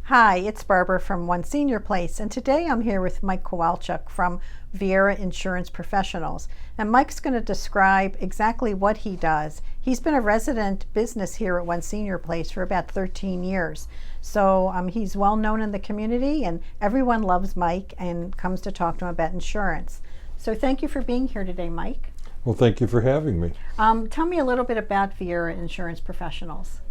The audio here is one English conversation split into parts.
Hi, it's Barbara from One Senior Place, and today I'm here with Mike Kowalchuk from Viera Insurance Professionals. And Mike's going to describe exactly what he does. He's been a resident business here at One Senior Place for about 13 years. So he's well known in the community, and everyone loves Mike and comes to talk to him about insurance. So thank you for being here today, Mike. Well, thank you for having me. Tell me a little bit about Viera Insurance Professionals.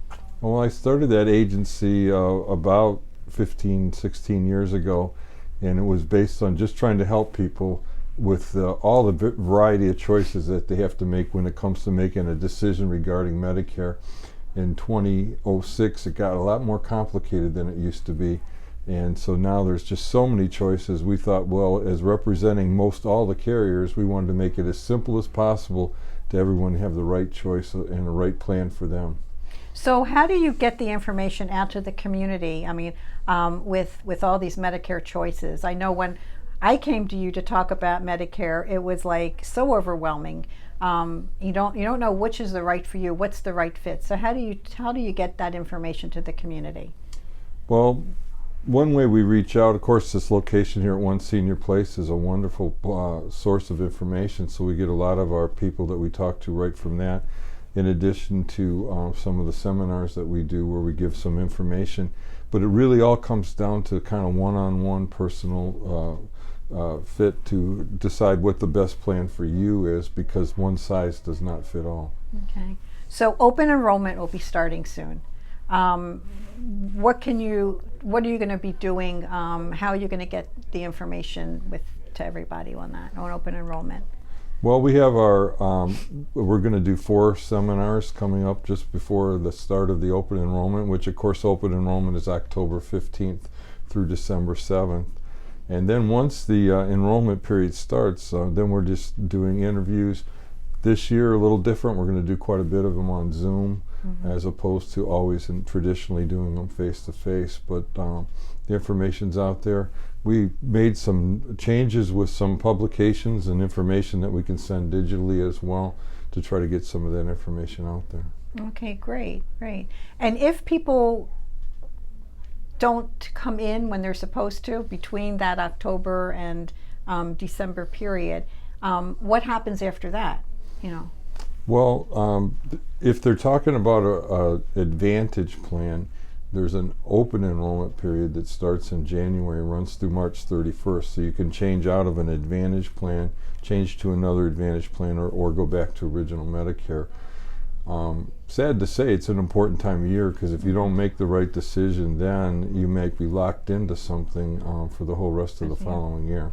Well, I started that agency about 15, 16 years ago, and it was based on just trying to help people with all the variety of choices that they have to make when it comes to making a decision regarding Medicare. In 2006, it got a lot more complicated than it used to be, and so now there's just so many choices. We thought, well, as representing most all the carriers, we wanted to make it as simple as possible to everyone have the right choice and the right plan for them. So how do you get the information out to the community? I mean, with all these Medicare choices. I know when I came to you to talk about Medicare, it was like so overwhelming. You don't know which is the right for you, what's the right fit. So how do you get that information to the community? Well, one way we reach out, of course, this location here at One Senior Place is a wonderful source of information. So we get a lot of our people that we talk to right from that, in addition to some of the seminars that we do where we give some information. But it really all comes down to kind of one-on-one personal fit to decide what the best plan for you is, because one size does not fit all. Okay. So open enrollment will be starting soon. What are you going to be doing? How are you going to get the information to everybody on open enrollment? Well, we have we're going to do 4 seminars coming up just before the start of the open enrollment, which of course open enrollment is October 15th through December 7th. And then once the enrollment period starts, then we're just doing interviews. This year a little different. We're going to do quite a bit of them on Zoom, as opposed to always traditionally doing them face-to-face. But the information's out there. We made some changes with some publications and information that we can send digitally as well to try to get some of that information out there. Okay, great. And if people don't come in when they're supposed to between that October and December period, what happens after that? Well, if they're talking about a Advantage plan, there's an open enrollment period that starts in January and runs through March 31st. So you can change out of an Advantage plan, change to another Advantage plan, or go back to original Medicare. Sad to say, it's an important time of year, because if you don't make the right decision then, you might be locked into something for the whole rest of the following year.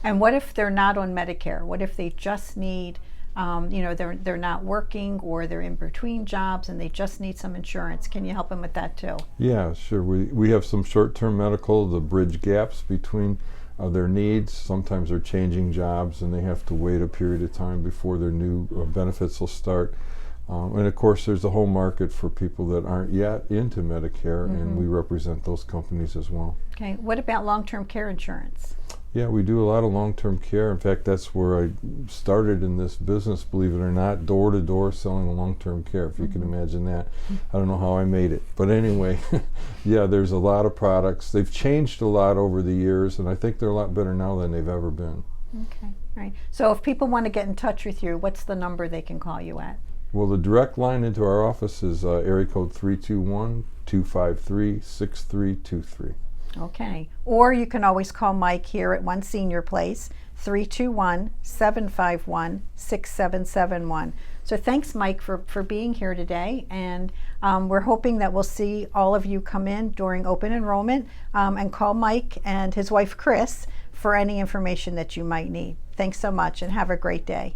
And what if they're not on Medicare? What if they just need they're not working, or they're in between jobs and they just need some insurance? Can you help them with that too? Yeah, sure. We have some short-term medical to bridge gaps between their needs. Sometimes they're changing jobs and they have to wait a period of time before their new benefits will start. And of course there's a whole market for people that aren't yet into Medicare, and we represent those companies as well. Okay, what about long-term care insurance? Yeah, we do a lot of long-term care. In fact, that's where I started in this business, believe it or not, door-to-door selling long-term care, if you can imagine that. I don't know how I made it. But anyway, yeah, there's a lot of products. They've changed a lot over the years, and I think they're a lot better now than they've ever been. Okay, right. So if people want to get in touch with you, what's the number they can call you at? Well, the direct line into our office is area code 321-253-6323. Okay. Or you can always call Mike here at One Senior Place, 321-751-6771. So thanks, Mike, for being here today. And we're hoping that we'll see all of you come in during open enrollment, and call Mike and his wife, Chris, for any information that you might need. Thanks so much, and have a great day.